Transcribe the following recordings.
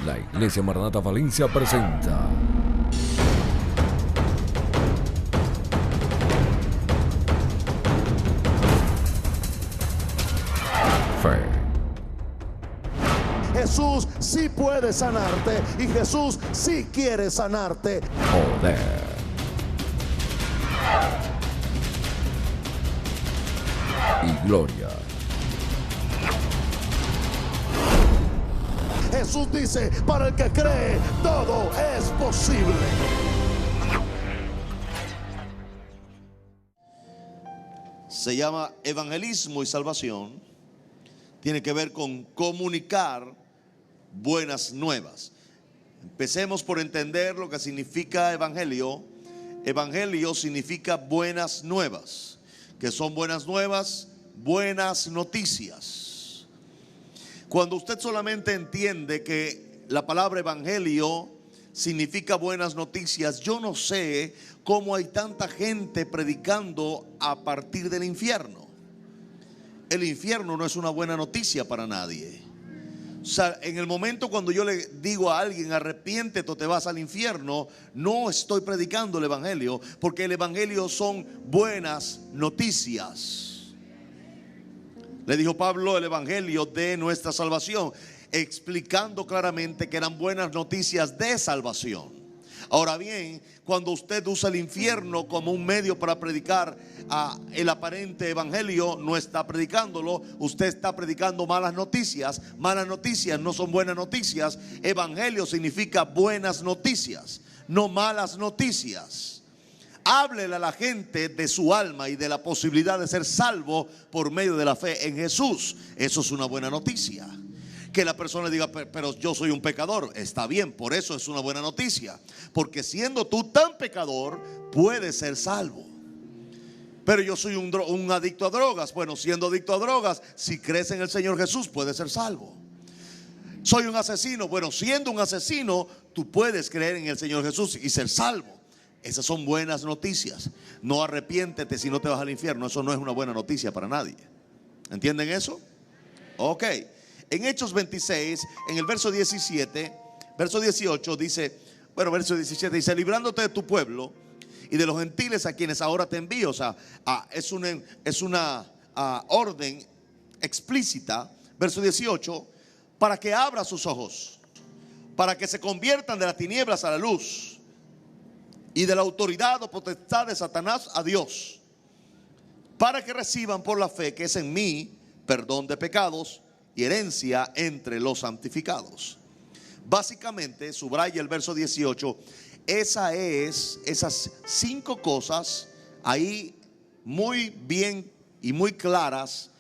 La Iglesia Maranatha Valencia presenta Fe. Jesús sí puede sanarte y Jesús sí quiere sanarte. Poder. Y gloria. Jesús dice, para el que cree, todo es posible. Se llama evangelismo y salvación. Tiene que ver con comunicar buenas nuevas. Empecemos por entender lo que significa evangelio. Evangelio significa buenas nuevas. ¿Qué son buenas nuevas? Buenas noticias. Cuando usted solamente entiende que la palabra evangelio significa buenas noticias, yo no sé cómo hay tanta gente predicando a partir del infierno. El infierno no es una buena noticia para nadie. O sea, en el momento cuando yo le digo a alguien arrepiéntete o te vas al infierno, no estoy predicando el evangelio, porque el evangelio son buenas noticias. Le dijo Pablo el evangelio de nuestra salvación, explicando claramente que eran buenas noticias de salvación. Ahora bien, cuando usted usa el infierno como un medio para predicar el aparente evangelio, no está predicándolo, usted está predicando malas noticias. Malas noticias no son buenas noticias. Evangelio significa buenas noticias, no malas noticias. Háblele a la gente de su alma y de la posibilidad de ser salvo por medio de la fe en Jesús. Eso es una buena noticia. Que la persona diga, pero yo soy un pecador. Está bien, por eso es una buena noticia. Porque siendo tú tan pecador, puedes ser salvo. Pero yo soy un adicto a drogas. Bueno, siendo adicto a drogas, si crees en el Señor Jesús, puedes ser salvo. Soy un asesino. Bueno, siendo un asesino, tú puedes creer en el Señor Jesús y ser salvo. Esas son buenas noticias. No arrepiéntete si no te vas al infierno. Eso no es una buena noticia para nadie. ¿Entienden eso? Ok. En Hechos 26, en el verso 17, verso 18 dice, bueno, verso 17 dice, librándote de tu pueblo y de los gentiles a quienes ahora te envío. O sea, es una orden explícita. Verso 18, para que abra sus ojos, para que se conviertan de las tinieblas a la luz y de la autoridad o potestad de Satanás a Dios, para que reciban por la fe que es en mí perdón de pecados y herencia entre los santificados. Básicamente, subraya el verso 18, esas 5 cosas ahí muy bien y muy claras,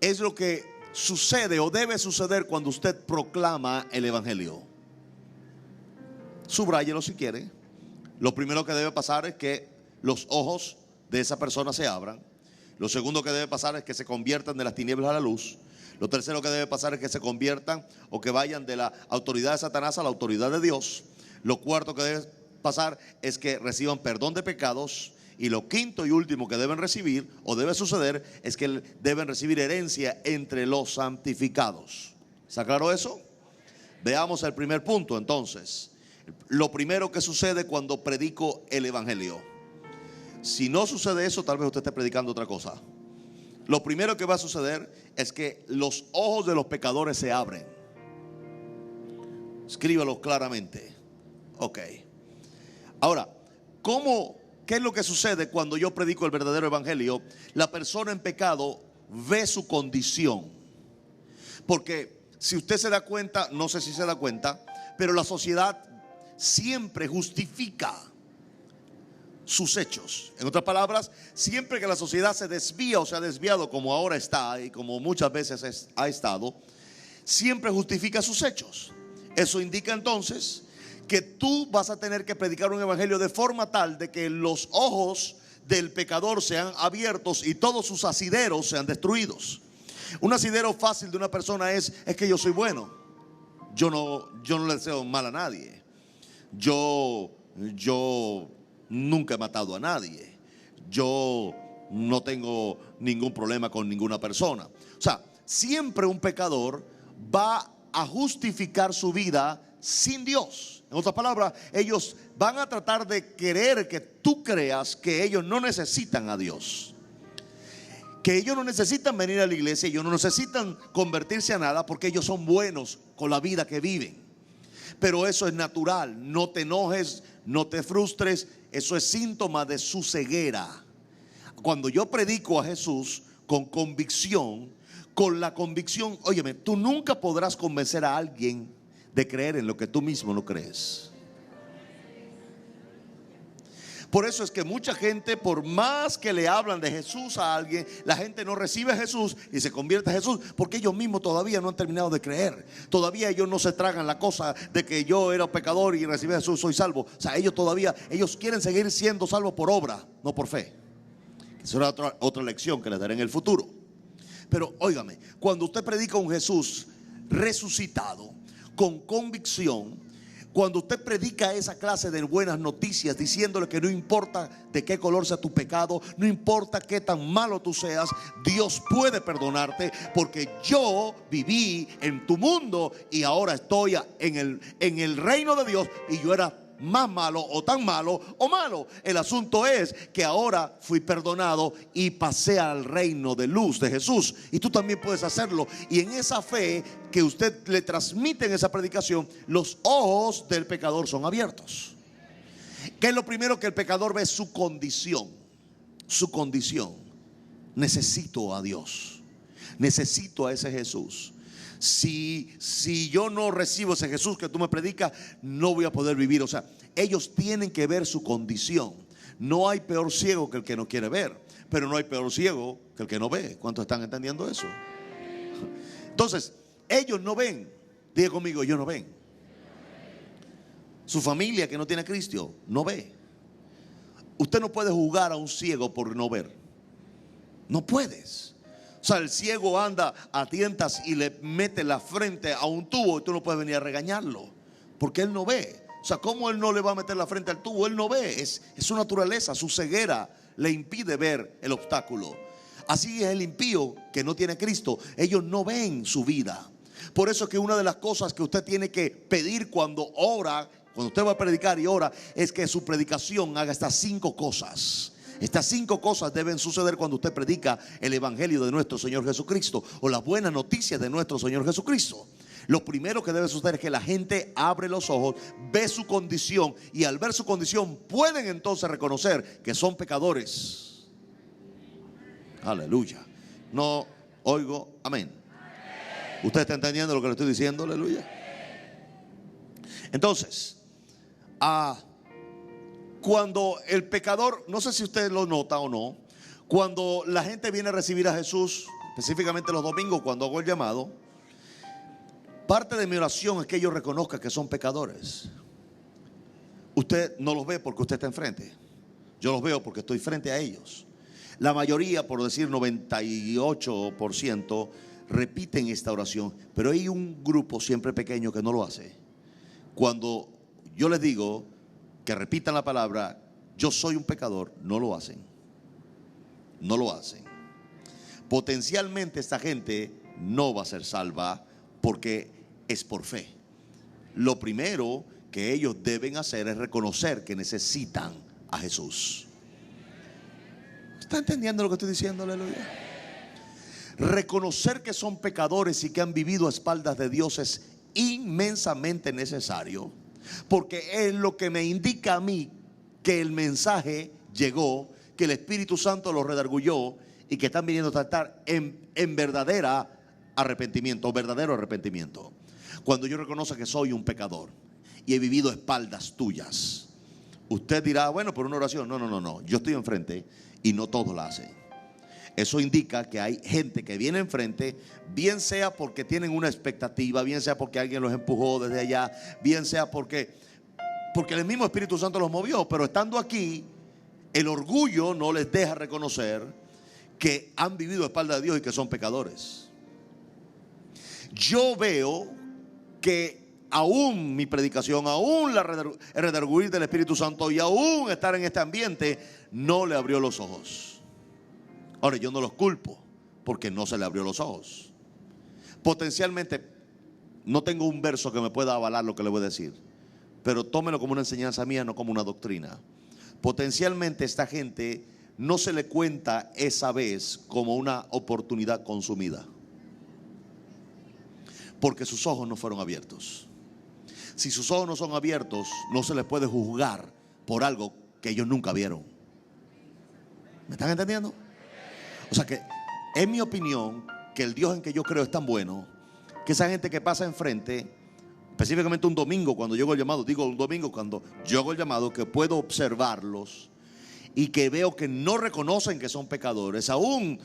es lo que sucede o debe suceder cuando usted proclama el evangelio. Subráyelo si quiere. Lo primero que debe pasar es que los ojos de esa persona se abran. Lo segundo que debe pasar es que se conviertan de las tinieblas a la luz. Lo tercero que debe pasar es que se conviertan o que vayan de la autoridad de Satanás a la autoridad de Dios. Lo cuarto que debe pasar es que reciban perdón de pecados. Y lo quinto y último que deben recibir o debe suceder es que deben recibir herencia entre los santificados. ¿Está claro eso? Veamos el primer punto entonces. Lo primero que sucede cuando predico el evangelio. Si no sucede eso, tal vez usted esté predicando otra cosa. Lo primero que va a suceder es que los ojos de los pecadores se abren. Escríbalo claramente. Ok. Ahora, ¿qué es lo que sucede cuando yo predico el verdadero evangelio? La persona en pecado ve su condición. Porque si usted se da cuenta, no sé si se da cuenta, pero la sociedad siempre justifica sus hechos. En otras palabras, siempre que la sociedad se desvía o se ha desviado como ahora está y como muchas veces ha estado, siempre justifica sus hechos. Eso indica entonces que tú vas a tener que predicar un evangelio de forma tal de que los ojos del pecador sean abiertos y todos sus asideros sean destruidos. Un asidero fácil de una persona es que yo soy bueno. Yo no le deseo mal a nadie. Yo nunca he matado a nadie. Yo no tengo ningún problema con ninguna persona. O sea, siempre un pecador va a justificar su vida sin Dios. En otras palabras, ellos van a tratar de querer que tú creas que ellos no necesitan a Dios, que ellos no necesitan venir a la iglesia, ellos no necesitan convertirse a nada, porque ellos son buenos con la vida que viven. Pero eso es natural. No te enojes, no te frustres. Eso es síntoma de su ceguera. Cuando yo predico a Jesús con convicción, con la convicción, óyeme, tú nunca podrás convencer a alguien de creer en lo que tú mismo no crees. Por eso es que mucha gente, por más que le hablan de Jesús a alguien, la gente no recibe a Jesús y se convierte a Jesús, porque ellos mismos todavía no han terminado de creer. Todavía ellos no se tragan la cosa de que yo era pecador y recibí a Jesús, soy salvo. O sea, ellos quieren seguir siendo salvos por obra, no por fe. Esa será otra lección que les daré en el futuro. Pero óigame, cuando usted predica a un Jesús resucitado, con convicción, cuando usted predica esa clase de buenas noticias, diciéndole que no importa de qué color sea tu pecado, no importa qué tan malo tú seas, Dios puede perdonarte, porque yo viví en tu mundo y ahora estoy en el reino de Dios, y yo era más malo o tan malo o malo. El asunto es que ahora fui perdonado y pasé al reino de luz de Jesús, y tú también puedes hacerlo. Y en esa fe que usted le transmite en esa predicación, los ojos del pecador son abiertos. ¿Qué es lo primero que el pecador ve? Su condición. Su condición. Necesito a Dios, necesito a ese Jesús. Si yo no recibo ese Jesús que tú me predicas, no voy a poder vivir. O sea, ellos tienen que ver su condición. No hay peor ciego que el que no quiere ver, pero no hay peor ciego que el que no ve. ¿Cuántos están entendiendo eso? Entonces, ellos no ven. Diga conmigo, ellos no ven. Su familia que no tiene a Cristo no ve. Usted no puede juzgar a un ciego por no ver. No puedes. O sea, el ciego anda a tientas y le mete la frente a un tubo y tú no puedes venir a regañarlo, porque él no ve. O sea, ¿cómo él no le va a meter la frente al tubo? Él no ve, es su naturaleza, su ceguera le impide ver el obstáculo. Así es el impío que no tiene a Cristo. Ellos no ven su vida. Por eso es que una de las cosas que usted tiene que pedir cuando ora, cuando usted va a predicar y ora, es que su predicación haga estas 5 cosas. Estas 5 cosas deben suceder cuando usted predica el evangelio de nuestro Señor Jesucristo, o las buenas noticias de nuestro Señor Jesucristo. Lo primero que debe suceder es que la gente abre los ojos, ve su condición, y al ver su condición pueden entonces reconocer que son pecadores. Aleluya. No oigo amén. ¿Usted está entendiendo lo que le estoy diciendo? Aleluya. Entonces, cuando el pecador, no sé si usted lo nota o no, cuando la gente viene a recibir a Jesús, específicamente los domingos cuando hago el llamado, parte de mi oración es que ellos reconozcan que son pecadores. Usted no los ve porque usted está enfrente. Yo los veo porque estoy frente a ellos. La mayoría, por decir 98%, repiten esta oración, pero hay un grupo siempre pequeño que no lo hace. Cuando yo les digo que repitan la palabra, yo soy un pecador, no lo hacen. No lo hacen. Potencialmente esta gente no va a ser salva porque es por fe. Lo primero que ellos deben hacer es reconocer que necesitan a Jesús. ¿Está entendiendo lo que estoy diciendo? Aleluya. Reconocer que son pecadores y que han vivido a espaldas de Dios es inmensamente necesario, porque es lo que me indica a mí que el mensaje llegó, que el Espíritu Santo los redarguyó y que están viniendo a tratar en verdadero arrepentimiento. Cuando yo reconozco que soy un pecador y he vivido a espaldas tuyas, usted dirá, bueno, por una oración. No, yo estoy enfrente y no todos la hacen. Eso indica que hay gente que viene enfrente, bien sea porque tienen una expectativa, bien sea porque alguien los empujó desde allá, bien sea porque el mismo Espíritu Santo los movió. Pero estando aquí, el orgullo no les deja reconocer que han vivido a espaldas de Dios y que son pecadores. Yo veo que aún mi predicación, aún el redarguir del Espíritu Santo y aún estar en este ambiente no le abrió los ojos. Ahora, yo no los culpo porque no se le abrió los ojos. Potencialmente No tengo un verso que me pueda avalar lo que le voy a decir, pero tómelo como una enseñanza mía, no como una doctrina. Potencialmente esta gente no se le cuenta esa vez como una oportunidad consumida, porque sus ojos no fueron abiertos. Si sus ojos no son abiertos, no se les puede juzgar por algo que ellos nunca vieron. ¿Me están entendiendo? O sea que, en mi opinión, que el Dios en que yo creo es tan bueno, que esa gente que pasa enfrente, específicamente un domingo cuando yo hago el llamado, digo un domingo cuando yo hago el llamado, que puedo observarlos y que veo que no reconocen que son pecadores, aún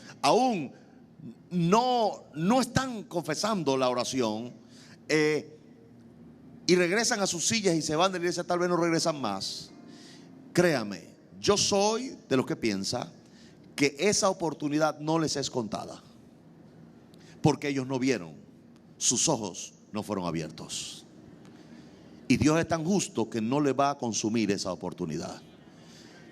no están confesando la oración, y regresan a sus sillas y se van de la iglesia, tal vez no regresan más. Créame, yo soy de los que piensa que esa oportunidad no les es contada, porque ellos no vieron, sus ojos no fueron abiertos. Y Dios es tan justo que no le va a consumir esa oportunidad.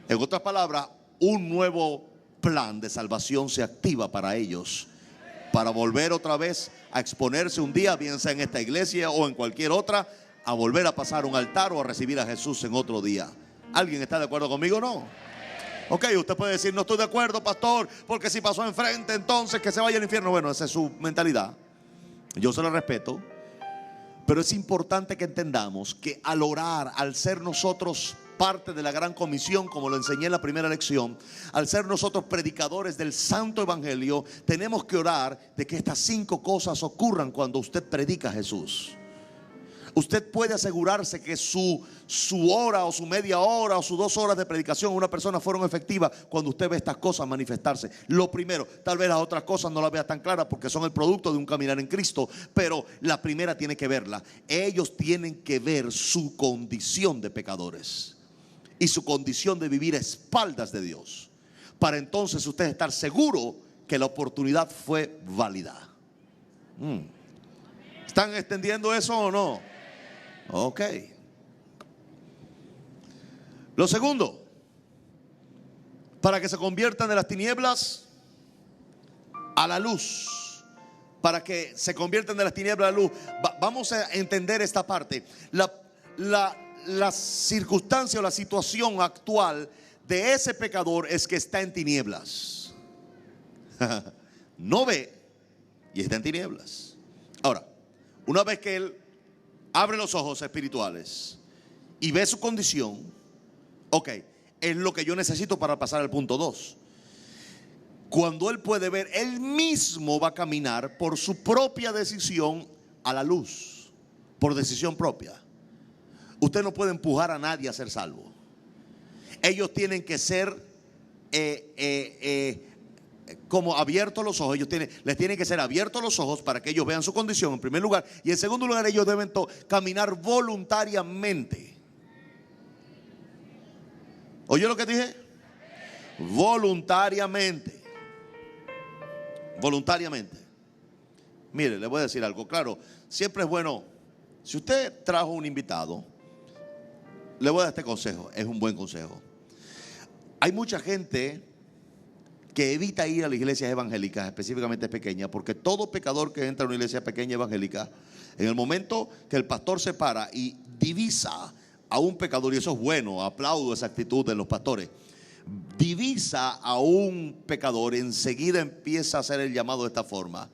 En otras palabras, un nuevo plan de salvación se activa para ellos, para volver otra vez a exponerse un día, bien sea en esta iglesia o en cualquier otra, a volver a pasar un altar o a recibir a Jesús en otro día. ¿Alguien está de acuerdo conmigo o no? Ok, usted puede decir, no estoy de acuerdo, pastor, porque si pasó enfrente, entonces que se vaya al infierno. Bueno, esa es su mentalidad, yo se la respeto. Pero es importante que entendamos que al orar, al ser nosotros parte de la gran comisión, como lo enseñé en la primera lección, al ser nosotros predicadores del santo evangelio, tenemos que orar de que estas 5 cosas ocurran cuando usted predica a Jesús. Usted puede asegurarse que su hora o su media hora o sus 2 horas de predicación a una persona fueron efectivas cuando usted ve estas cosas manifestarse. Lo primero, tal vez las otras cosas no las vea tan claras porque son el producto de un caminar en Cristo, pero la primera tiene que verla. Ellos tienen que ver su condición de pecadores y su condición de vivir a espaldas de Dios, para entonces usted estar seguro que la oportunidad fue válida. ¿Están extendiendo eso o no? Ok. Lo segundo, para que se conviertan de las tinieblas a la luz. Para que se conviertan de las tinieblas a la luz. Vamos a entender esta parte. La circunstancia o la situación actual de ese pecador es que está en tinieblas. No ve y está en tinieblas. Ahora, una vez que él abre los ojos espirituales y ve su condición, ok, es lo que yo necesito para pasar al punto 2. Cuando él puede ver, él mismo va a caminar por su propia decisión a la luz, por decisión propia. Usted no puede empujar a nadie a ser salvo. Ellos tienen que ser como abiertos los ojos. Les tienen que ser abiertos los ojos para que ellos vean su condición en primer lugar. Y en segundo lugar, ellos deben caminar voluntariamente. ¿Oyó lo que dije? Voluntariamente. Voluntariamente. Mire, le voy a decir algo. Claro, siempre es bueno. Si usted trajo un invitado, le voy a dar este consejo. Es un buen consejo. Hay mucha gente que evita ir a las iglesias evangélicas, específicamente pequeñas, porque todo pecador que entra a una iglesia pequeña evangélica, en el momento que el pastor se para y divisa a un pecador, y eso es bueno, aplaudo esa actitud de los pastores, divisa a un pecador, enseguida empieza a hacer el llamado de esta forma: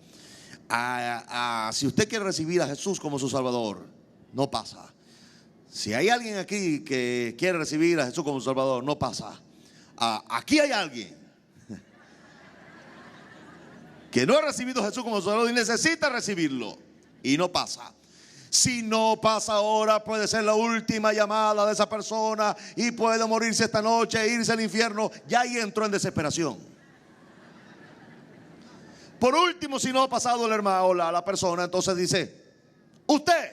si usted quiere recibir a Jesús como su Salvador, no pasa. Si hay alguien aquí que quiere recibir a Jesús como su Salvador, no pasa. Aquí hay alguien que no ha recibido a Jesús como su Salvador y necesita recibirlo, y no pasa. Si no pasa ahora, puede ser la última llamada de esa persona y puede morirse esta noche e irse al infierno. Ya ahí entró en desesperación. Por último, si no ha pasado el hermano o la persona, entonces dice: usted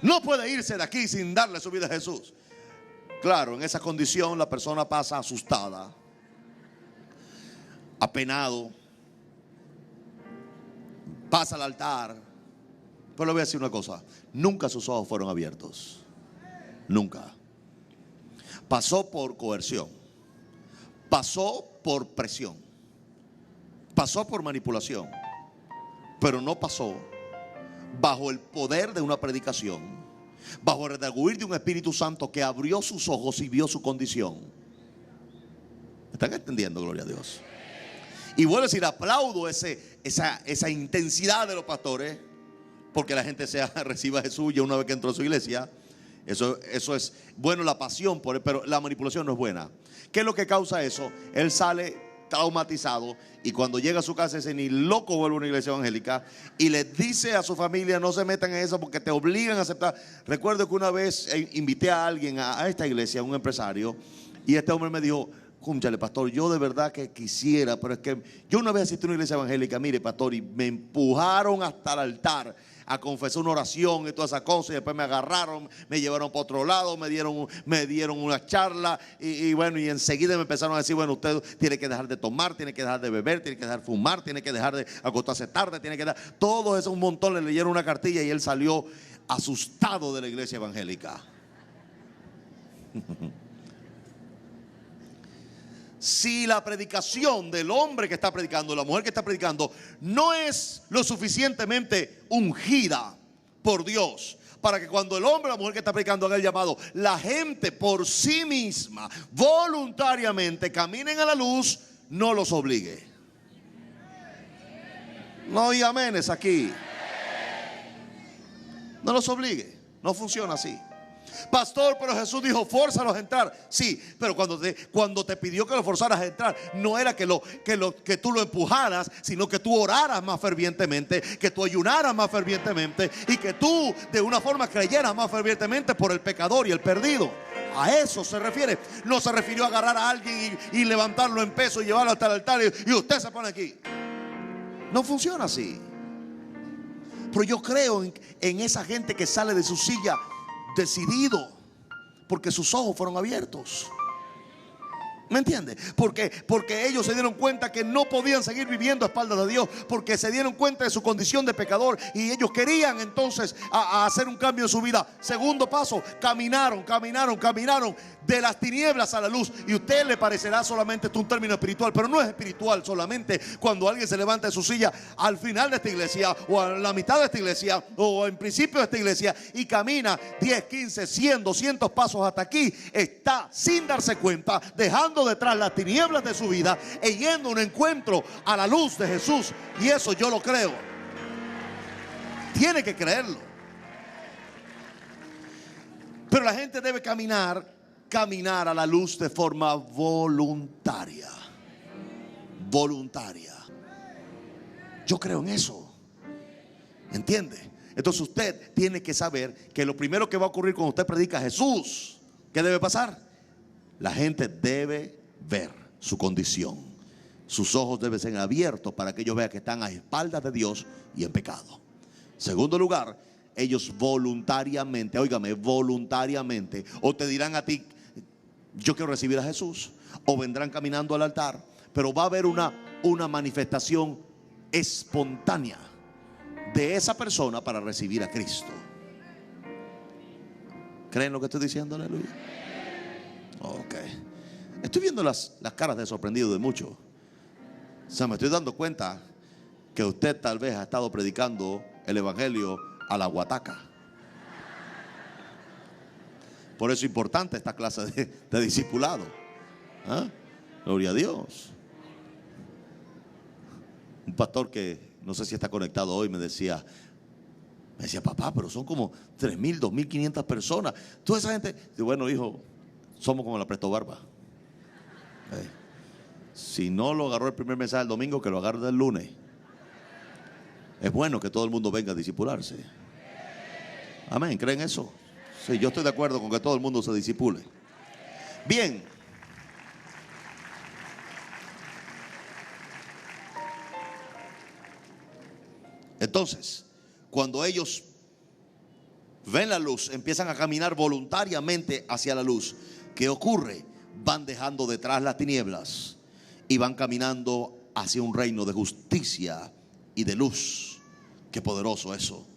no puede irse de aquí sin darle su vida a Jesús. Claro, en esa condición la persona pasa asustada, apenado, pasa al altar. Pero le voy a decir una cosa: nunca sus ojos fueron abiertos. Nunca. Pasó por coerción, pasó por presión, Pasó por manipulación, pero no pasó bajo el poder de una predicación, bajo el redarguir de un Espíritu Santo que abrió sus ojos y vio su condición. ¿Están entendiendo? Gloria a Dios. Y vuelvo a decir, aplaudo esa intensidad de los pastores, porque la gente reciba a Jesús ya una vez que entró a su iglesia. Eso es bueno, la pasión por él, pero la manipulación no es buena. ¿Qué es lo que causa eso? Él sale traumatizado y cuando llega a su casa ese ni loco vuelve a una iglesia evangélica y le dice a su familia: no se metan en eso porque te obligan a aceptar. Recuerdo que una vez invité a alguien a esta iglesia, a un empresario, y este hombre me dijo: cúmchale, pastor, yo de verdad que quisiera, pero es que yo una vez asistí a una iglesia evangélica, mire, pastor, y me empujaron hasta el altar a confesar una oración y todas esas cosas, y después me agarraron, me llevaron para otro lado, me dieron una charla, y bueno, y enseguida me empezaron a decir: bueno, usted tiene que dejar de tomar, tiene que dejar de beber, tiene que dejar de fumar, tiene que dejar de acostarse tarde, tiene que dar todo eso, un montón. Le leyeron una cartilla y él salió asustado de la iglesia evangélica. Si la predicación del hombre que está predicando, la mujer que está predicando, no es lo suficientemente ungida por Dios para que cuando el hombre o la mujer que está predicando haga el llamado, la gente por sí misma voluntariamente caminen a la luz, no los obligue. No hay amenes aquí. No los obligue. No funciona así. Pastor, pero Jesús dijo: fórzalos a entrar. Sí, pero cuando te pidió que lo forzaras a entrar, no era que tú lo empujaras, sino que tú oraras más fervientemente, que tú ayunaras más fervientemente, y que tú de una forma creyeras más fervientemente por el pecador y el perdido. A eso se refiere. No se refirió a agarrar a alguien y levantarlo en peso y llevarlo hasta el altar y usted se pone aquí. No funciona así. Pero yo creo en esa gente que sale de su silla decidido, porque sus ojos fueron abiertos. ¿Me entiende? Porque ellos se dieron cuenta que no podían seguir viviendo a espaldas de Dios, porque se dieron cuenta de su condición de pecador y ellos querían entonces a hacer un cambio en su vida. Segundo paso, caminaron de las tinieblas a la luz. Y a usted le parecerá solamente un término espiritual, pero no es espiritual solamente cuando alguien se levanta de su silla al final de esta iglesia, o a la mitad de esta iglesia, o en principio de esta iglesia, y camina 10, 15, 100, 200 pasos hasta aquí. Está sin darse cuenta, dejando detrás las tinieblas de su vida e yendo a un encuentro a la luz de Jesús. Y eso yo lo creo. Tiene que creerlo. Pero la gente debe caminar a la luz de forma voluntaria. Yo creo en eso. ¿Entiende? Entonces usted tiene que saber que lo primero que va a ocurrir cuando usted predica a Jesús, ¿qué debe pasar? La gente debe ver su condición. Sus ojos deben ser abiertos para que ellos vean que están a espaldas de Dios y en pecado. Segundo lugar, ellos voluntariamente, óigame, voluntariamente, o te dirán a ti: yo quiero recibir a Jesús, o vendrán caminando al altar, pero va a haber una manifestación espontánea de esa persona para recibir a Cristo. ¿Creen lo que estoy diciendo? Aleluya. Ok. Estoy viendo las caras de sorprendido de muchos. O sea, me estoy dando cuenta que usted tal vez ha estado predicando el evangelio a la guataca. Por eso es importante esta clase de discipulado. ¿Ah? Gloria a Dios. Un pastor que no sé si está conectado hoy me decía: papá, pero son como 3,000, 2,500 personas. Toda esa gente. Y bueno, hijo, somos como la Presto Barba. Si no lo agarró el primer mensaje el domingo, que lo agarre el lunes. Es bueno que todo el mundo venga a discipularse. Amén. ¿Creen eso? Sí, yo estoy de acuerdo con que todo el mundo se discipule. Bien. Entonces, cuando ellos ven la luz, empiezan a caminar voluntariamente hacia la luz. ¿Qué ocurre? Van dejando detrás las tinieblas y van caminando hacia un reino de justicia y de luz. Qué poderoso eso.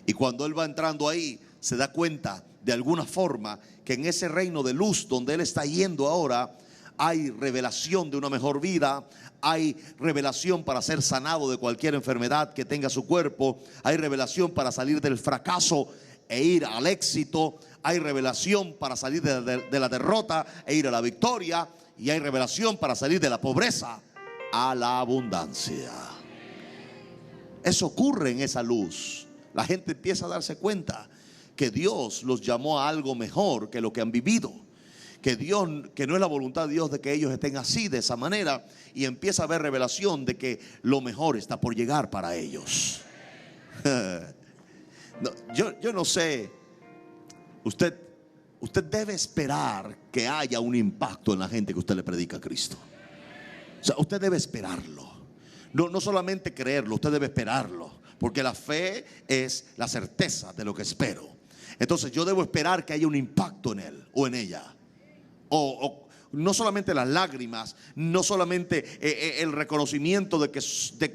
Y cuando él va entrando ahí, se da cuenta de alguna forma que en ese reino de luz donde él está yendo ahora, hay revelación de una mejor vida, hay revelación para ser sanado de cualquier enfermedad que tenga su cuerpo, hay revelación para salir del fracaso e ir al éxito, hay revelación para salir de la derrota e ir a la victoria, y hay revelación para salir de la pobreza a la abundancia. Eso ocurre en esa luz. La gente empieza a darse cuenta que Dios los llamó a algo mejor que lo que han vivido, que no es la voluntad de Dios de que ellos estén así, de esa manera, y empieza a haber revelación de que lo mejor está por llegar para ellos. Yo no sé, usted debe esperar que haya un impacto en la gente que usted le predica a Cristo. O sea, usted debe esperarlo. No solamente creerlo, usted debe esperarlo, porque la fe es la certeza de lo que espero. Entonces yo debo esperar que haya un impacto en él o en ella. O no solamente las lágrimas, no solamente el reconocimiento de que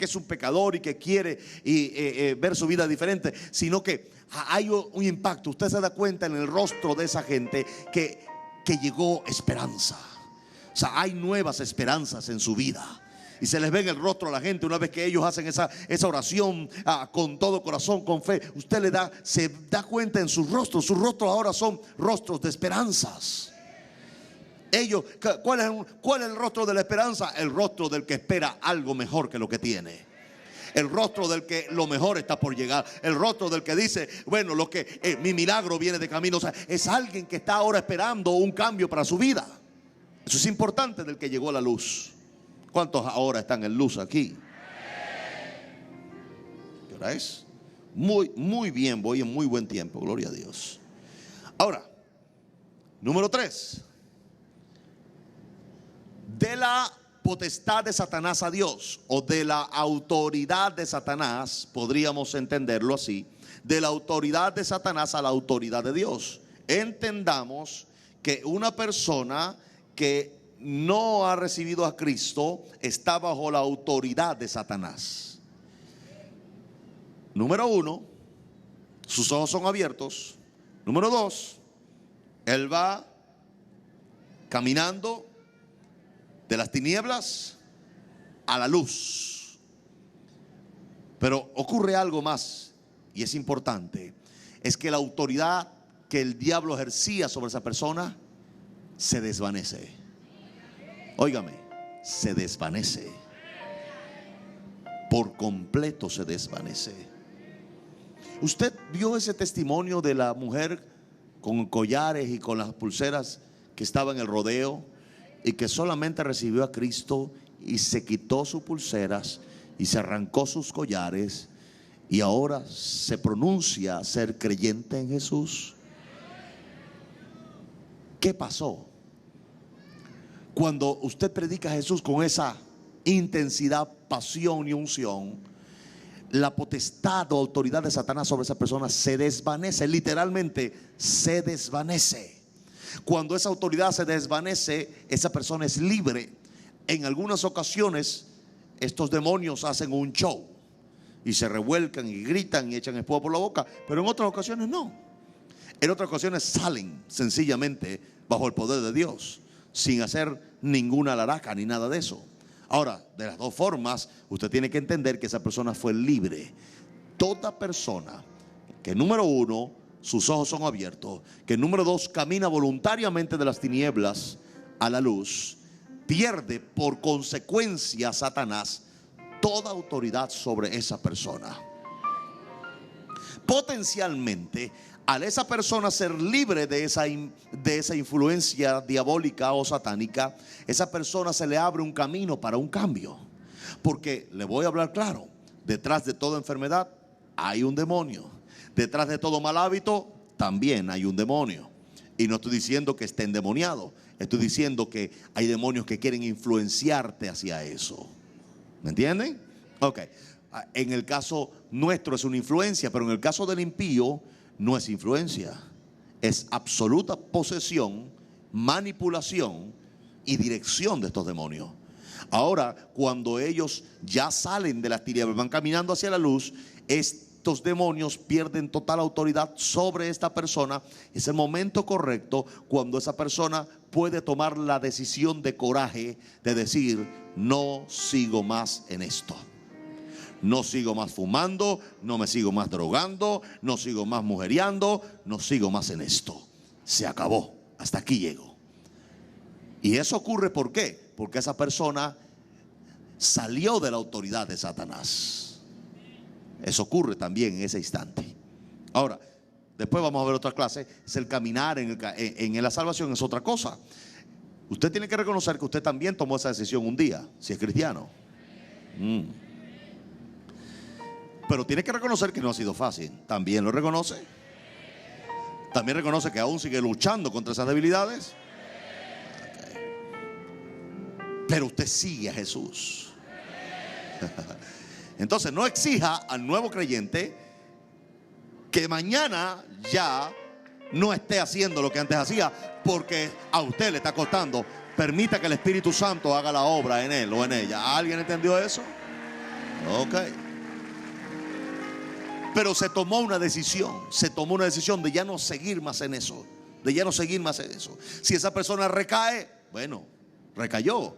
es un pecador y que quiere ver su vida diferente, sino que hay un impacto. Usted se da cuenta en el rostro de esa gente que llegó esperanza. O sea, hay nuevas esperanzas en su vida. Y se les ve en el rostro a la gente una vez que ellos hacen esa oración con todo corazón, con fe. Usted se da cuenta en sus rostros. Sus rostros ahora son rostros de esperanzas. ¿Cuál es el rostro de la esperanza? El rostro del que espera algo mejor que lo que tiene. El rostro del que lo mejor está por llegar. El rostro del que dice, bueno, mi milagro viene de camino. O sea, es alguien que está ahora esperando un cambio para su vida. Eso es importante, del que llegó a la luz. ¿Cuántos ahora están en luz aquí? ¿Qué hora es? Muy bien, voy en muy buen tiempo, gloria a Dios. Ahora, número 3. De la potestad de Satanás a Dios, o de la autoridad de Satanás, podríamos entenderlo así, de la autoridad de Satanás a la autoridad de Dios. Entendamos que una persona que no ha recibido a Cristo está bajo la autoridad de Satanás. Número 1, sus ojos son abiertos. Número 2, él va caminando de las tinieblas a la luz. Pero ocurre algo más, y es importante, es que la autoridad que el diablo ejercía sobre esa persona se desvanece. Óigame, se desvanece. Por completo se desvanece. ¿Usted vio ese testimonio de la mujer con collares y con las pulseras que estaba en el rodeo y que solamente recibió a Cristo y se quitó sus pulseras y se arrancó sus collares y ahora se pronuncia ser creyente en Jesús? ¿Qué pasó? Cuando usted predica a Jesús con esa intensidad, pasión y unción, la potestad o autoridad de Satanás sobre esa persona se desvanece, literalmente se desvanece. Cuando esa autoridad se desvanece, esa persona es libre. En algunas ocasiones estos demonios hacen un show y se revuelcan y gritan y echan espuma por la boca, pero en otras ocasiones no. En otras ocasiones salen sencillamente bajo el poder de Dios, sin hacer ninguna laraca ni nada de eso. Ahora, de las dos formas, usted tiene que entender que esa persona fue libre. Toda persona que, número 1, sus ojos son abiertos, que número 2, camina voluntariamente de las tinieblas a la luz, pierde por consecuencia Satanás toda autoridad sobre esa persona. Potencialmente, al esa persona ser libre de esa influencia diabólica o satánica, esa persona se le abre un camino para un cambio. Porque le voy a hablar claro, detrás de toda enfermedad hay un demonio. Detrás de todo mal hábito también hay un demonio. Y no estoy diciendo que esté endemoniado, estoy diciendo que hay demonios que quieren influenciarte hacia eso. ¿Me entienden? Ok. En el caso nuestro es una influencia, pero en el caso del impío no es influencia, es absoluta posesión, manipulación y dirección de estos demonios. Ahora, cuando ellos ya salen de las tinieblas, van caminando hacia la luz, es estos demonios pierden total autoridad sobre esta persona. Es el momento correcto cuando esa persona puede tomar la decisión de coraje de decir: no sigo más en esto. No sigo más fumando, no me sigo más drogando, no sigo más mujeriando, no sigo más en esto. Se acabó, hasta aquí llego. Y eso ocurre, ¿por qué? Porque esa persona salió de la autoridad de Satanás. Eso ocurre también en ese instante. Ahora, después vamos a ver otra clase. Es el caminar en la salvación, es otra cosa. Usted tiene que reconocer que usted también tomó esa decisión un día, si es cristiano. Pero tiene que reconocer que no ha sido fácil. ¿También lo reconoce? ¿También reconoce que aún sigue luchando contra esas debilidades? Okay. Pero usted sigue a Jesús. Entonces no exija al nuevo creyente que mañana ya no esté haciendo lo que antes hacía, porque a usted le está costando. Permita que el Espíritu Santo haga la obra en él o en ella. ¿Alguien entendió eso? Ok. Pero se tomó una decisión de ya no seguir más en eso, de ya no seguir más en eso. Si esa persona recae, bueno, recayó.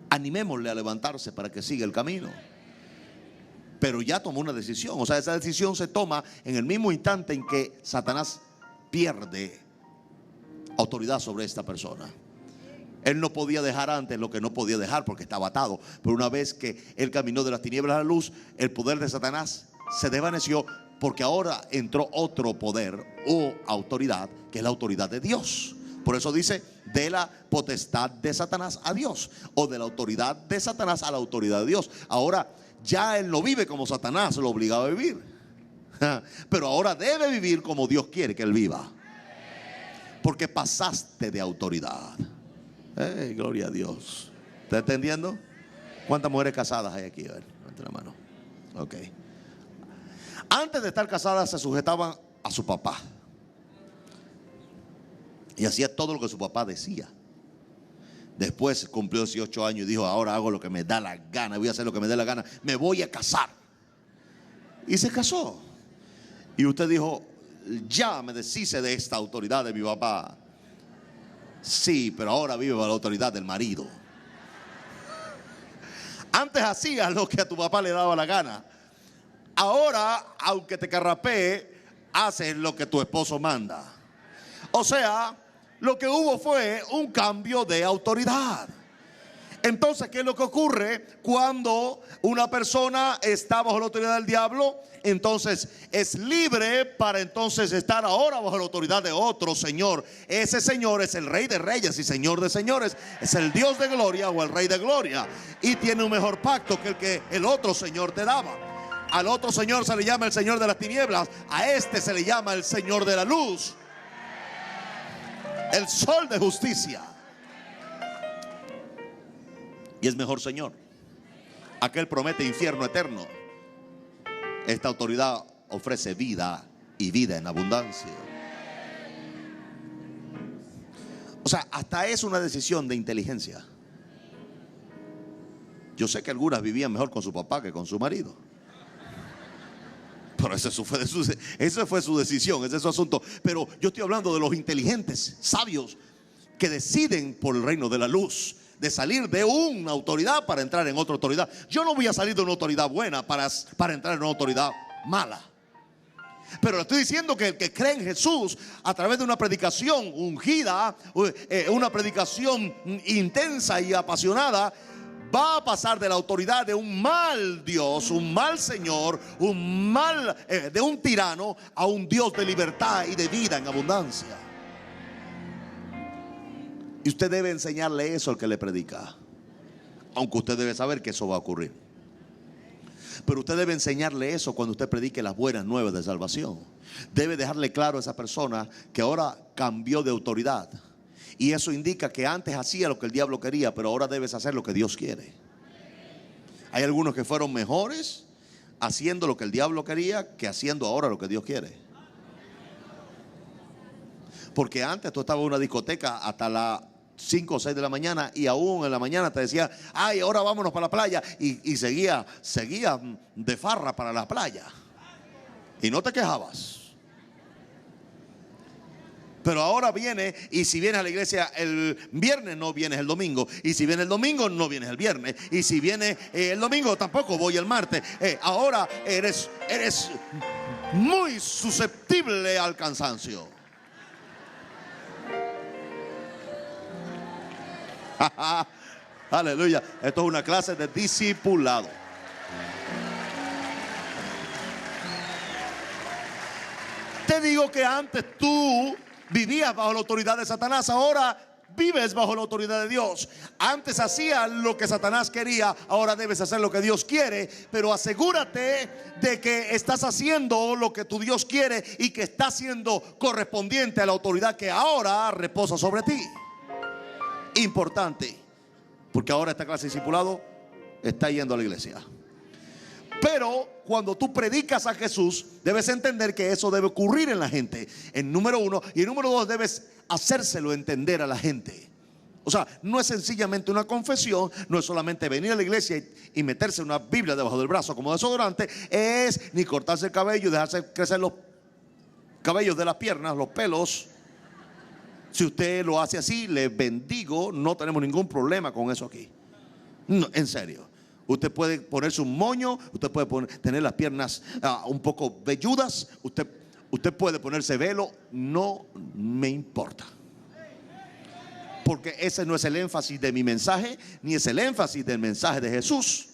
Animémosle a levantarse para que siga el camino. Pero ya tomó una decisión. O sea, esa decisión se toma en el mismo instante en que Satanás pierde autoridad sobre esta persona. Él no podía dejar antes lo que no podía dejar porque estaba atado. Pero una vez que él caminó de las tinieblas a la luz, el poder de Satanás se desvaneció, porque ahora entró otro poder o autoridad, que es la autoridad de Dios. Por eso dice: de la potestad de Satanás a Dios, o de la autoridad de Satanás a la autoridad de Dios. Ahora ya él no vive como Satanás lo obligaba a vivir, pero ahora debe vivir como Dios quiere que él viva, porque pasaste de autoridad. Gloria a Dios. ¿Está entendiendo? ¿Cuántas mujeres casadas hay aquí? A ver, levante la mano. Ok. Antes de estar casadas se sujetaban a su papá y hacía todo lo que su papá decía. Después cumplió 18 años y dijo: ahora hago lo que me da la gana, voy a hacer lo que me dé la gana, me voy a casar. Y se casó. Y usted dijo: ya me deshice de esta autoridad de mi papá. Sí, pero ahora vive bajo la autoridad del marido. Antes hacías lo que a tu papá le daba la gana. Ahora, aunque te carrapee, haces lo que tu esposo manda. O sea, lo que hubo fue un cambio de autoridad. Entonces, ¿qué es lo que ocurre cuando una persona está bajo la autoridad del diablo? Entonces es libre para entonces estar ahora bajo la autoridad de otro señor. Ese señor es el Rey de Reyes y Señor de Señores. Es el Dios de gloria o el Rey de gloria. Y tiene un mejor pacto que el que el otro señor te daba. Al otro señor se le llama el Señor de las tinieblas. A este se le llama el Señor de la luz, el Sol de justicia. Y es mejor Señor. Aquel promete infierno eterno. Esta autoridad ofrece vida y vida en abundancia. O sea, hasta es una decisión de inteligencia. Yo sé que algunas vivían mejor con su papá que con su marido, pero esa fue su decisión, ese es su asunto. Pero yo estoy hablando de los inteligentes, sabios, que deciden por el reino de la luz, de salir de una autoridad para entrar en otra autoridad. Yo no voy a salir de una autoridad buena para entrar en una autoridad mala. Pero le estoy diciendo que el que cree en Jesús a través de una predicación ungida, una predicación intensa y apasionada, va a pasar de la autoridad de un mal Dios, un mal Señor, de un tirano, a un Dios de libertad y de vida en abundancia. Y usted debe enseñarle eso al que le predica, aunque usted debe saber que eso va a ocurrir. Pero usted debe enseñarle eso cuando usted predique las buenas nuevas de salvación. Debe dejarle claro a esa persona que ahora cambió de autoridad. Y eso indica que antes hacía lo que el diablo quería, pero ahora debes hacer lo que Dios quiere. Hay algunos que fueron mejores haciendo lo que el diablo quería que haciendo ahora lo que Dios quiere. Porque antes tú estabas en una discoteca hasta la 5 o 6 de la mañana, y aún en la mañana te decía, ay, ahora vámonos para la playa, y seguía de farra para la playa, y no te quejabas. Pero ahora viene, y si vienes a la iglesia el viernes, no vienes el domingo. Y si viene el domingo, no vienes el viernes. Y si viene el domingo, tampoco voy el martes. Ahora eres muy susceptible al cansancio. Aleluya. Esto es una clase de discipulado. Te digo que antes tú vivías bajo la autoridad de Satanás, ahora vives bajo la autoridad de Dios. Antes hacías lo que Satanás quería, ahora debes hacer lo que Dios quiere. Pero asegúrate de que estás haciendo lo que tu Dios quiere y que estás siendo correspondiente a la autoridad que ahora reposa sobre ti. Importante, porque ahora esta clase de discipulado está yendo a la iglesia. Pero cuando tú predicas a Jesús, debes entender que eso debe ocurrir en la gente, en número 1. Y en número 2, debes hacérselo entender a la gente. O sea, no es sencillamente una confesión, no es solamente venir a la iglesia y meterse una Biblia debajo del brazo como desodorante. Es ni cortarse el cabello y dejarse crecer los cabellos de las piernas, los pelos. Si usted lo hace así, le bendigo, no tenemos ningún problema con eso aquí. No, en serio. Usted puede ponerse un moño, usted puede tener las piernas un poco velludas, usted puede ponerse velo, no me importa. Porque ese no es el énfasis de mi mensaje, ni es el énfasis del mensaje de Jesús.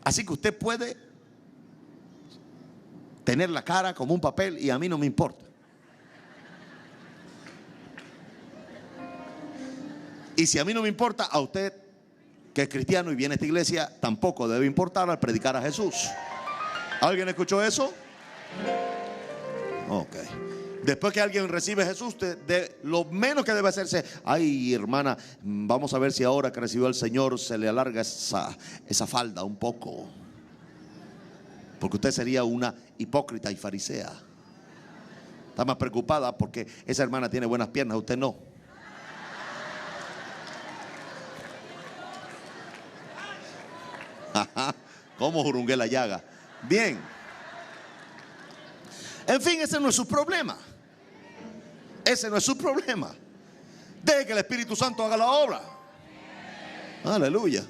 Así que usted puede tener la cara como un papel y a mí no me importa. Y si a mí no me importa, a usted que es cristiano y viene a esta iglesia, tampoco debe importar al predicar a Jesús. ¿Alguien escuchó eso? Ok. Después que alguien recibe a Jesús, lo menos que debe hacerse, ay hermana, vamos a ver si ahora que recibió al Señor se le alarga esa falda un poco. Porque usted sería una hipócrita y farisea. Está más preocupada porque esa hermana tiene buenas piernas, usted no. Como jurungué la llaga. Bien. En fin, ese no es su problema. Ese no es su problema. Deje que el Espíritu Santo haga la obra. Aleluya.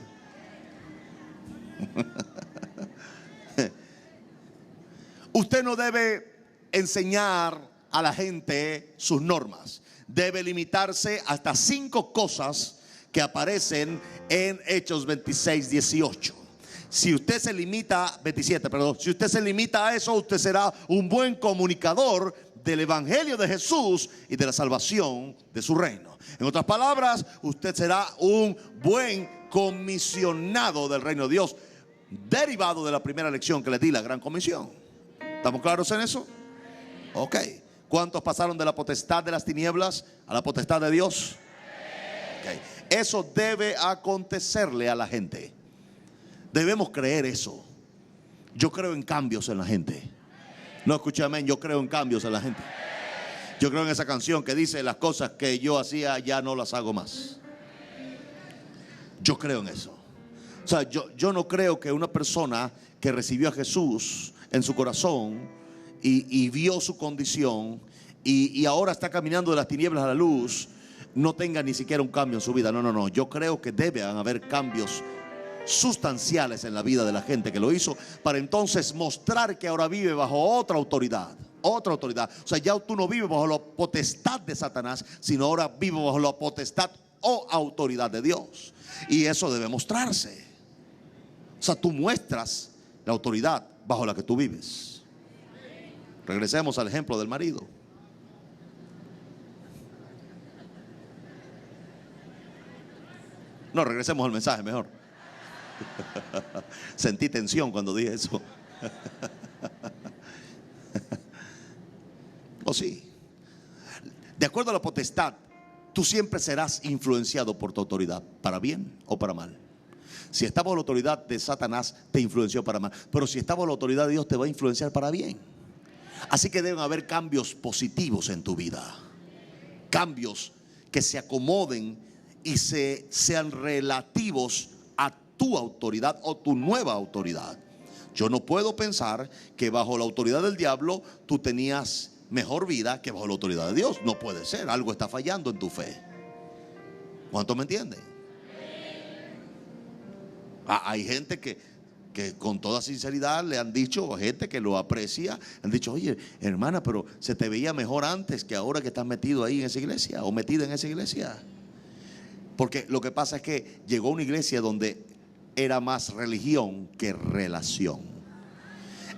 Usted no debe enseñar a la gente sus normas. Debe limitarse hasta 5 cosas que aparecen en Hechos 26, 18. Si usted se limita, 27, perdón, si usted se limita a eso, usted será un buen comunicador del evangelio de Jesús y de la salvación de su reino. En otras palabras, usted será un buen comisionado del reino de Dios, derivado de la primera lección que le di, la gran comisión. ¿Estamos claros en eso? Ok. ¿Cuántos pasaron de la potestad de las tinieblas a la potestad de Dios? Okay. Eso debe acontecerle a la gente. Debemos creer eso. Yo creo en cambios en la gente. No escuché amén. Yo creo en cambios en la gente. Yo creo en esa canción que dice: las cosas que yo hacía ya no las hago más. Yo creo en eso. O sea, yo no creo que una persona que recibió a Jesús en su corazón y vio su condición y ahora está caminando de las tinieblas a la luz, no tenga ni siquiera un cambio en su vida. No. Yo creo que deben haber cambios sustanciales en la vida de la gente que lo hizo, para entonces mostrar que ahora vive bajo otra autoridad. Otra autoridad. O sea, ya tú no vives bajo la potestad de Satanás, sino ahora vives bajo la potestad o autoridad de Dios. Y eso debe mostrarse. O sea, tú muestras la autoridad bajo la que tú vives. Regresemos al ejemplo del marido. No, regresemos al mensaje mejor. Sentí tensión cuando dije eso. ¿O sí? De acuerdo a la potestad, tú siempre serás influenciado por tu autoridad, para bien o para mal. Si estás bajo la autoridad de Satanás, te influenció para mal. Pero si estás bajo la autoridad de Dios, te va a influenciar para bien. Así que deben haber cambios positivos en tu vida. Cambios que se acomoden y sean relativos a tu autoridad o tu nueva autoridad. Yo no puedo pensar que bajo la autoridad del diablo tú tenías mejor vida que bajo la autoridad de Dios. No puede ser, algo está fallando en tu fe. ¿Cuántos me entienden? Hay gente que con toda sinceridad le han dicho, gente que lo aprecia, han dicho: oye, hermana, pero se te veía mejor antes que ahora que estás metido ahí en esa iglesia o metida en esa iglesia. Porque lo que pasa es que llegó una iglesia donde era más religión que relación.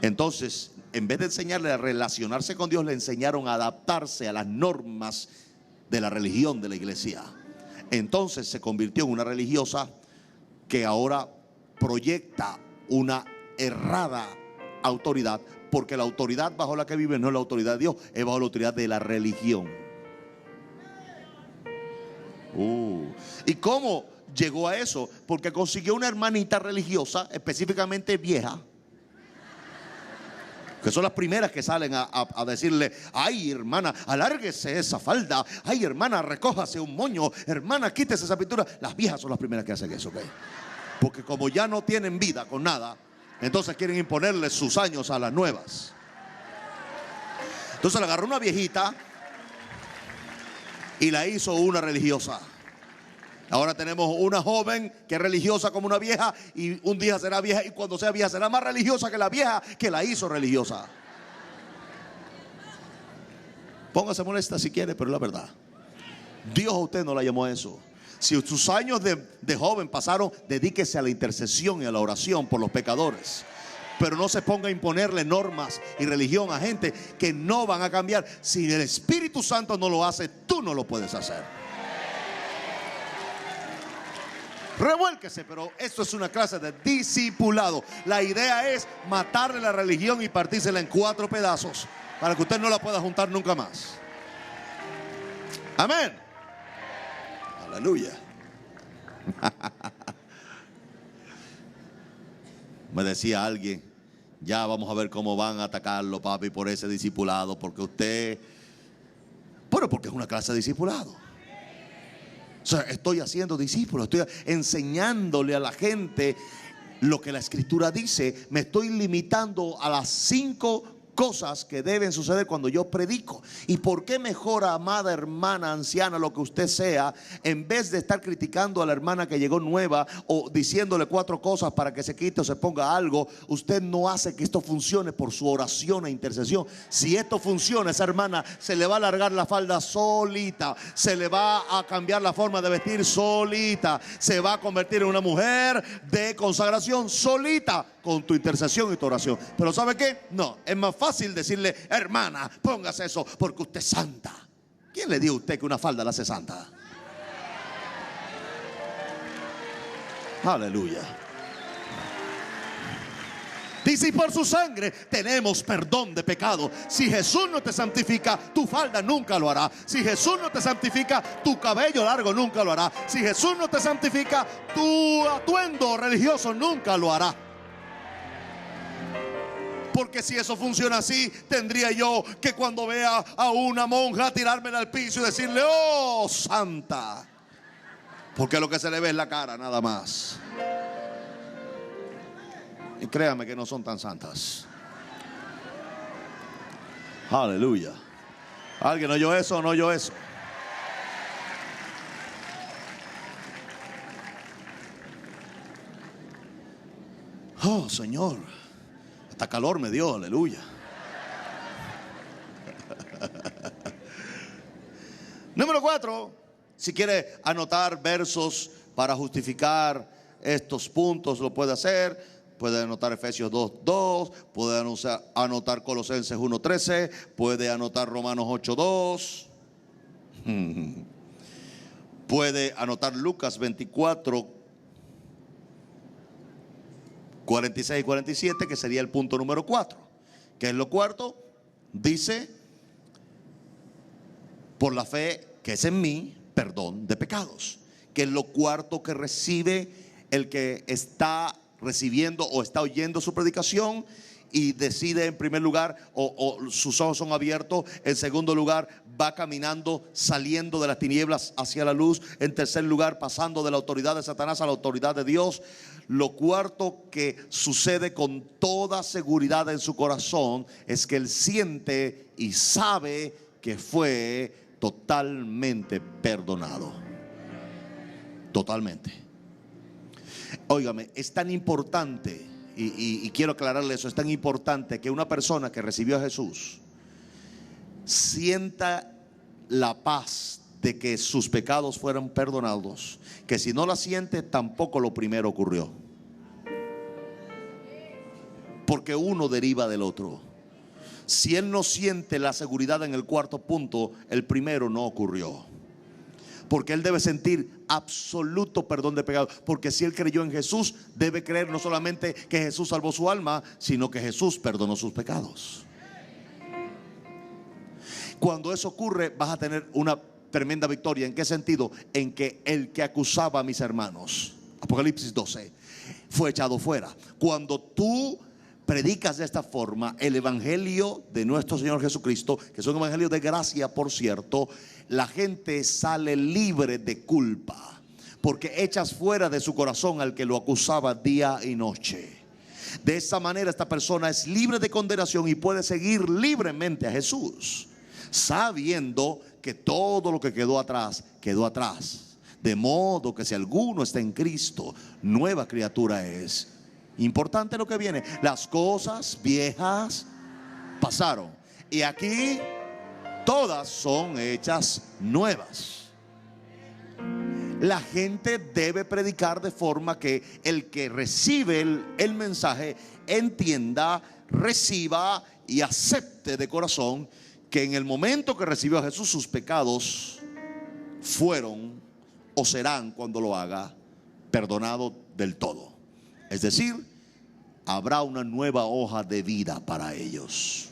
Entonces, en vez de enseñarle a relacionarse con Dios, le enseñaron a adaptarse a las normas de la religión de la iglesia. Entonces se convirtió en una religiosa que ahora proyecta una errada autoridad, porque la autoridad bajo la que vive no es la autoridad de Dios, es bajo la autoridad de la religión. ¿Y cómo llegó a eso? Porque consiguió una hermanita religiosa, específicamente vieja, que son las primeras que salen a decirle: ay, hermana, alárguese esa falda. Ay, hermana, recójase un moño. Hermana, quítese esa pintura. Las viejas son las primeras que hacen eso, ¿ok? Porque como ya no tienen vida con nada, entonces quieren imponerle sus años a las nuevas. Entonces le agarró una viejita y la hizo una religiosa. Ahora tenemos una joven que es religiosa como una vieja, y un día será vieja, y cuando sea vieja será más religiosa que la vieja que la hizo religiosa. Póngase molesta si quiere, pero es la verdad. Dios a usted no la llamó a eso. Si sus años de joven pasaron, dedíquese a la intercesión y a la oración por los pecadores. Pero no se ponga a imponerle normas y religión a gente que no van a cambiar. Si el Espíritu Santo no lo hace, tú no lo puedes hacer. Revuélquese, pero esto es una clase de discipulado. La idea es matarle la religión y partírsela en 4 pedazos para que usted no la pueda juntar nunca más. Amén. Aleluya. Me decía alguien: ya vamos a ver cómo van a atacarlo, papi, por ese discipulado, porque usted... Bueno, porque es una clase de discipulado. O sea, estoy haciendo discípulos, estoy enseñándole a la gente lo que la Escritura dice. Me estoy limitando a las 5 cosas que deben suceder cuando yo predico. ¿Y por qué mejor, amada hermana anciana, lo que usted sea, en vez de estar criticando a la hermana que llegó nueva o diciéndole 4 cosas para que se quite o se ponga algo, usted no hace que esto funcione por su oración e intercesión? Si esto funciona, esa hermana se le va a alargar la falda solita, se le va a cambiar la forma de vestir solita, se va a convertir en una mujer de consagración solita, con tu intercesión y tu oración. Pero ¿sabe qué? No, es más fácil decirle: hermana, póngase eso porque usted es santa. ¿Quién le dijo a usted que una falda la hace santa? Aleluya. Dice: y por su sangre tenemos perdón de pecado. Si Jesús no te santifica, tu falda nunca lo hará. Si Jesús no te santifica, tu cabello largo nunca lo hará. Si Jesús no te santifica, tu atuendo religioso nunca lo hará. Porque si eso funciona así, tendría yo que cuando vea a una monja tirármela al piso y decirle: oh, santa. Porque lo que se le ve es la cara, nada más. Y créame que no son tan santas. Aleluya. ¿Alguien oyó eso o no oyó eso? Oh, Señor, hasta calor me dio, aleluya. Número 4, si quiere anotar versos para justificar estos puntos, lo puede hacer. Puede anotar Efesios 2:2, puede anotar Colosenses 1:13, puede anotar Romanos 8:2, puede anotar Lucas 24:46 y 47, que sería el punto número 4. ¿Qué es lo cuarto? Dice: por la fe que es en mí, perdón de pecados. Que es lo cuarto que recibe el que está recibiendo o está oyendo su predicación y decide en primer lugar, o sus ojos son abiertos. En segundo lugar, va caminando, saliendo de las tinieblas hacia la luz. En tercer lugar, pasando de la autoridad de Satanás a la autoridad de Dios. Lo cuarto que sucede con toda seguridad en su corazón es que él siente y sabe que fue totalmente perdonado. Totalmente. Óigame, es tan importante, y quiero aclararle eso, es tan importante que una persona que recibió a Jesús sienta la paz de que sus pecados fueron perdonados, que si no la siente, tampoco lo primero ocurrió. Porque uno deriva del otro. Si él no siente la seguridad en el cuarto punto, el primero no ocurrió. Porque él debe sentir absoluto perdón de pecado. Porque si él creyó en Jesús, debe creer no solamente que Jesús salvó su alma, sino que Jesús perdonó sus pecados. Cuando eso ocurre, vas a tener una tremenda victoria. ¿En qué sentido? En que el que acusaba a mis hermanos, Apocalipsis 12, fue echado fuera. Cuando tú predicas de esta forma el evangelio de nuestro Señor Jesucristo, que es un evangelio de gracia, por cierto, la gente sale libre de culpa, porque echas fuera de su corazón al que lo acusaba día y noche. De esa manera esta persona es libre de condenación y puede seguir libremente a Jesús, sabiendo que todo lo que quedó atrás, quedó atrás. De modo que si alguno está en Cristo, nueva criatura es. Importante lo que viene. Las cosas viejas pasaron, y aquí todas son hechas nuevas. La gente debe predicar de forma que el que recibe el mensaje entienda, reciba y acepte de corazón que en el momento que recibió a Jesús, sus pecados fueron o serán, cuando lo haga, perdonados del todo. Es decir, habrá una nueva hoja de vida para ellos.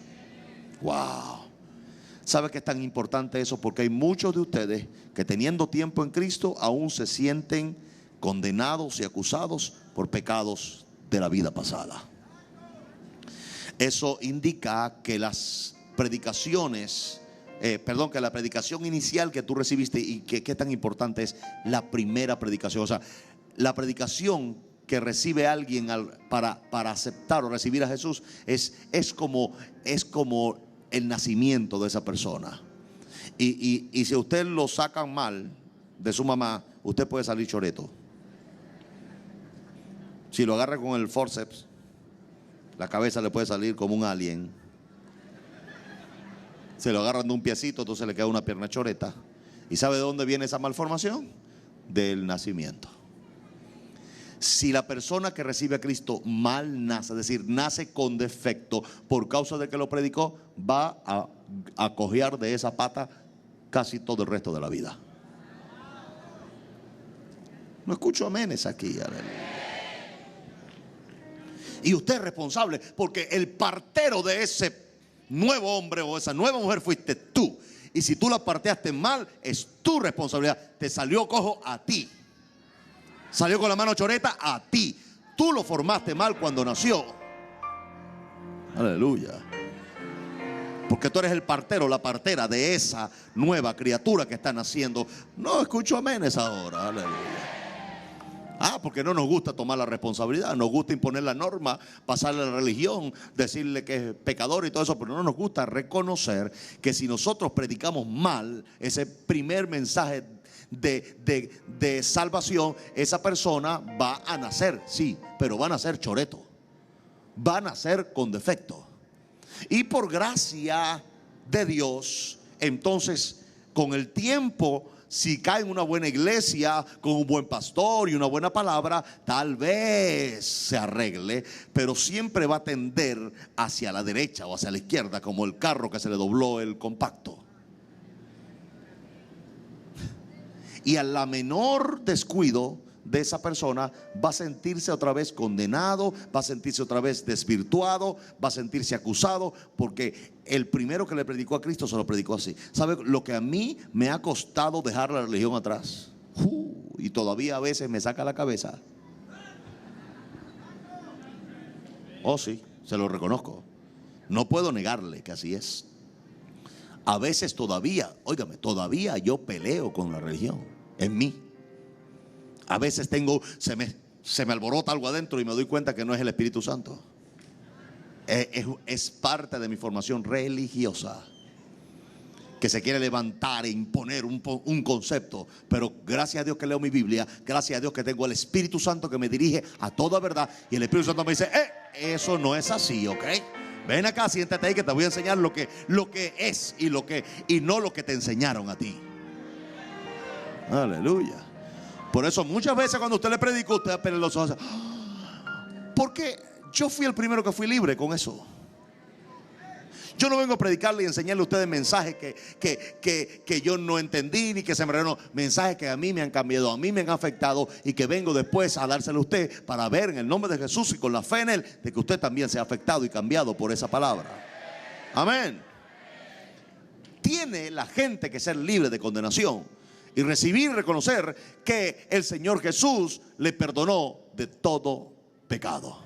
Wow. ¿Sabe que es tan importante eso? Porque hay muchos de ustedes que, teniendo tiempo en Cristo, aún se sienten condenados y acusados por pecados de la vida pasada. Eso indica que las predicaciones, que la predicación inicial que tú recibiste, y que tan importante es la primera predicación. O sea, la predicación que recibe alguien para aceptar o recibir a Jesús es como el nacimiento de esa persona. Y si usted lo sacan mal de su mamá, usted puede salir choreto. Si lo agarra con el forceps, la cabeza le puede salir como un alien. Se lo agarran de un piecito, entonces le queda una pierna choreta. ¿Y sabe de dónde viene esa malformación? Del nacimiento. Si la persona que recibe a Cristo mal nace, es decir, nace con defecto por causa de que lo predicó, va a cojear de esa pata casi todo el resto de la vida. No escucho amenes aquí. Y usted es responsable, porque el partero de ese nuevo hombre o esa nueva mujer fuiste tú. Y si tú la parteaste mal, es tu responsabilidad. Te salió cojo a ti. Salió con la mano choreta a ti. Tú lo formaste mal cuando nació. Aleluya. Porque tú eres el partero, la partera de esa nueva criatura que está naciendo. No escucho amenes ahora. Aleluya. Porque no nos gusta tomar la responsabilidad. Nos gusta imponer la norma, pasarle a la religión, decirle que es pecador y todo eso. Pero no nos gusta reconocer que si nosotros predicamos mal ese primer mensaje de salvación, esa persona va a nacer, sí, pero va a nacer choreto, va a nacer con defecto. Y por gracia de Dios, entonces, con el tiempo, si cae en una buena iglesia, con un buen pastor y una buena palabra, tal vez se arregle, pero siempre va a tender hacia la derecha o hacia la izquierda, como el carro que se le dobló el compacto. Y a la menor descuido de esa persona, va a sentirse otra vez condenado, va a sentirse otra vez desvirtuado, va a sentirse acusado, porque el primero que le predicó a Cristo se lo predicó así. ¿Sabe lo que a mí me ha costado dejar la religión atrás? Y todavía a veces me saca la cabeza. Oh sí, se lo reconozco. No puedo negarle que así es. A veces todavía, óigame, todavía yo peleo con la religión en mí. A veces se me alborota algo adentro y me doy cuenta que no es el Espíritu Santo. Es parte de mi formación religiosa, que se quiere levantar e imponer un concepto. Pero gracias a Dios que leo mi Biblia, gracias a Dios que tengo el Espíritu Santo que me dirige a toda verdad. Y el Espíritu Santo me dice, eso no es así, ¿ok? Ven acá, siéntate ahí que te voy a enseñar lo que es y no lo que te enseñaron a ti. Aleluya. Por eso muchas veces cuando usted le predica, usted apela los ojos. Porque yo fui el primero que fui libre con eso. Yo no vengo a predicarle y enseñarle a ustedes mensajes que yo no entendí ni que se me reveló. Mensajes que a mí me han cambiado, a mí me han afectado, y que vengo después a dárselo a usted para ver en el nombre de Jesús y con la fe en Él de que usted también sea afectado y cambiado por esa palabra. Amén. Tiene la gente que ser libre de condenación y recibir y reconocer que el Señor Jesús le perdonó de todo pecado.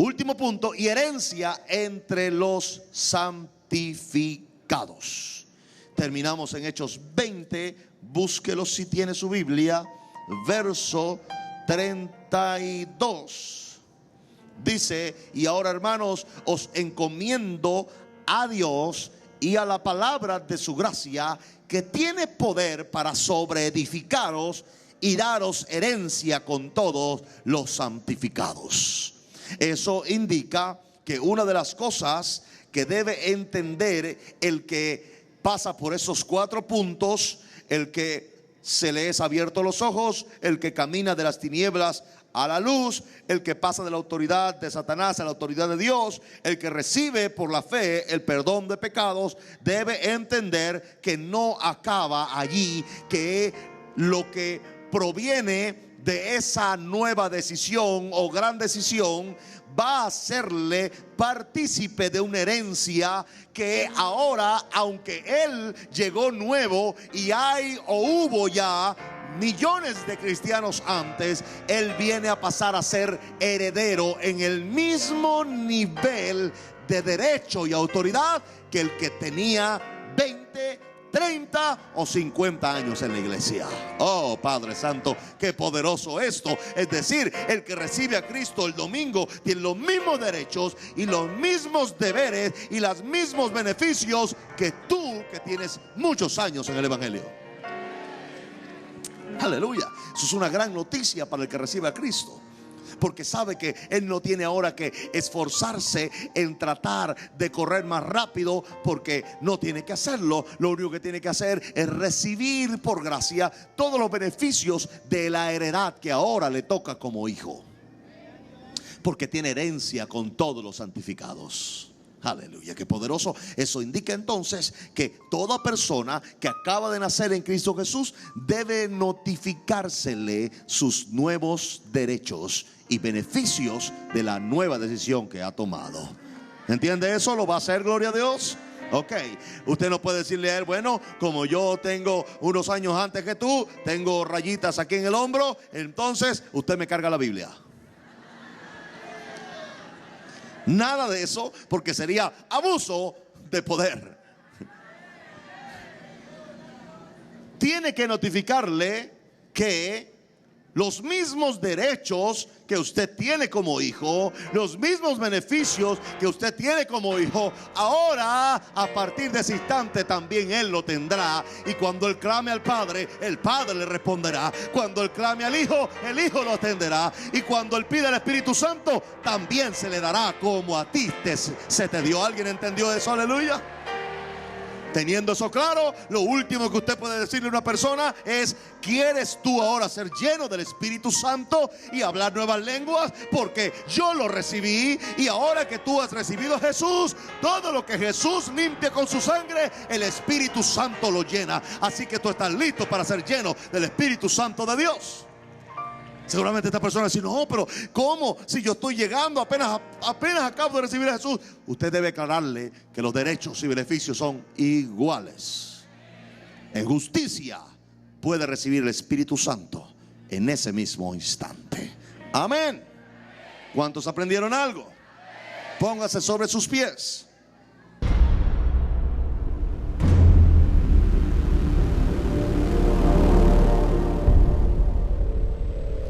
Último punto, y herencia entre los santificados. Terminamos en Hechos 20, búsquelo si tiene su Biblia, verso 32. Dice, y ahora hermanos, os encomiendo a Dios y a la palabra de su gracia, que tiene poder para sobreedificaros y daros herencia con todos los santificados. Eso indica que una de las cosas que debe entender el que pasa por esos 4 puntos, el que se le es abierto los ojos, el que camina de las tinieblas a la luz, el que pasa de la autoridad de Satanás a la autoridad de Dios, el que recibe por la fe el perdón de pecados, debe entender que no acaba allí, que lo que proviene de esa nueva decisión o gran decisión va a hacerle partícipe de una herencia que ahora, aunque él llegó nuevo y hay o hubo ya millones de cristianos antes, él viene a pasar a ser heredero en el mismo nivel de derecho y autoridad que el que tenía 20, 30 o 50 años en la iglesia. Oh, Padre Santo, qué poderoso esto. Es decir, el que recibe a Cristo el domingo tiene los mismos derechos y los mismos deberes y los mismos beneficios que tú, que tienes muchos años en el Evangelio. Aleluya. Eso es una gran noticia para el que recibe a Cristo, porque sabe que él no tiene ahora que esforzarse en tratar de correr más rápido, porque no tiene que hacerlo. Lo único que tiene que hacer es recibir por gracia todos los beneficios de la heredad que ahora le toca como hijo, porque tiene herencia con todos los santificados. Aleluya, qué poderoso. Eso indica entonces que toda persona que acaba de nacer en Cristo Jesús debe notificársele sus nuevos derechos y beneficios de la nueva decisión que ha tomado. ¿Entiende eso? ¿Lo va a hacer? Gloria a Dios. Ok, usted no puede decirle a él, bueno, como yo tengo unos años antes que tú, tengo rayitas aquí en el hombro, entonces usted me carga la Biblia. Nada de eso, porque sería abuso de poder. Tiene que notificarle que los mismos derechos que usted tiene como hijo, los mismos beneficios que usted tiene como hijo, ahora a partir de ese instante también él lo tendrá. Y cuando él clame al Padre, el Padre le responderá. Cuando él clame al Hijo, el Hijo lo atenderá. Y cuando él pida al Espíritu Santo, también se le dará como a ti se te dio. ¿Alguien entendió eso? Aleluya. Teniendo eso claro, lo último que usted puede decirle a una persona es: ¿quieres tú ahora ser lleno del Espíritu Santo y hablar nuevas lenguas? Porque yo lo recibí, y ahora que tú has recibido a Jesús, todo lo que Jesús limpia con su sangre, el Espíritu Santo lo llena. Así que tú estás listo para ser lleno del Espíritu Santo de Dios. Seguramente esta persona dice: no, pero ¿cómo? Si yo estoy llegando, apenas acabo de recibir a Jesús. Usted debe aclararle que los derechos y beneficios son iguales. En justicia puede recibir el Espíritu Santo en ese mismo instante. Amén. ¿Cuántos aprendieron algo? Póngase sobre sus pies.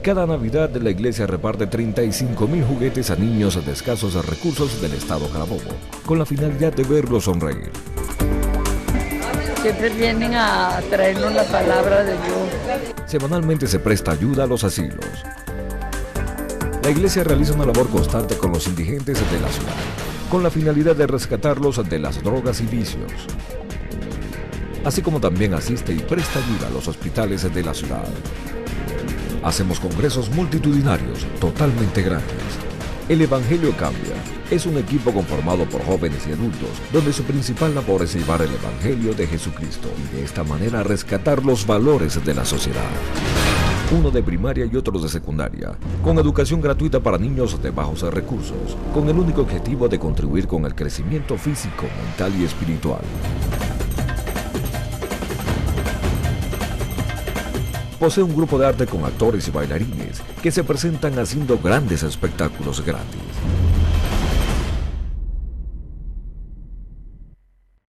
Cada Navidad la iglesia reparte 35,000 juguetes a niños de escasos recursos del estado Carabobo, con la finalidad de verlos sonreír. Siempre vienen a traernos la palabra de Dios. Semanalmente se presta ayuda a los asilos. La iglesia realiza una labor constante con los indigentes de la ciudad, con la finalidad de rescatarlos de las drogas y vicios. Así como también asiste y presta ayuda a los hospitales de la ciudad. Hacemos congresos multitudinarios totalmente gratis. El Evangelio Cambia es un equipo conformado por jóvenes y adultos, donde su principal labor es llevar el Evangelio de Jesucristo y de esta manera rescatar los valores de la sociedad. Uno de primaria y otro de secundaria, con educación gratuita para niños de bajos recursos, con el único objetivo de contribuir con el crecimiento físico, mental y espiritual. Posee un grupo de arte con actores y bailarines que se presentan haciendo grandes espectáculos gratis.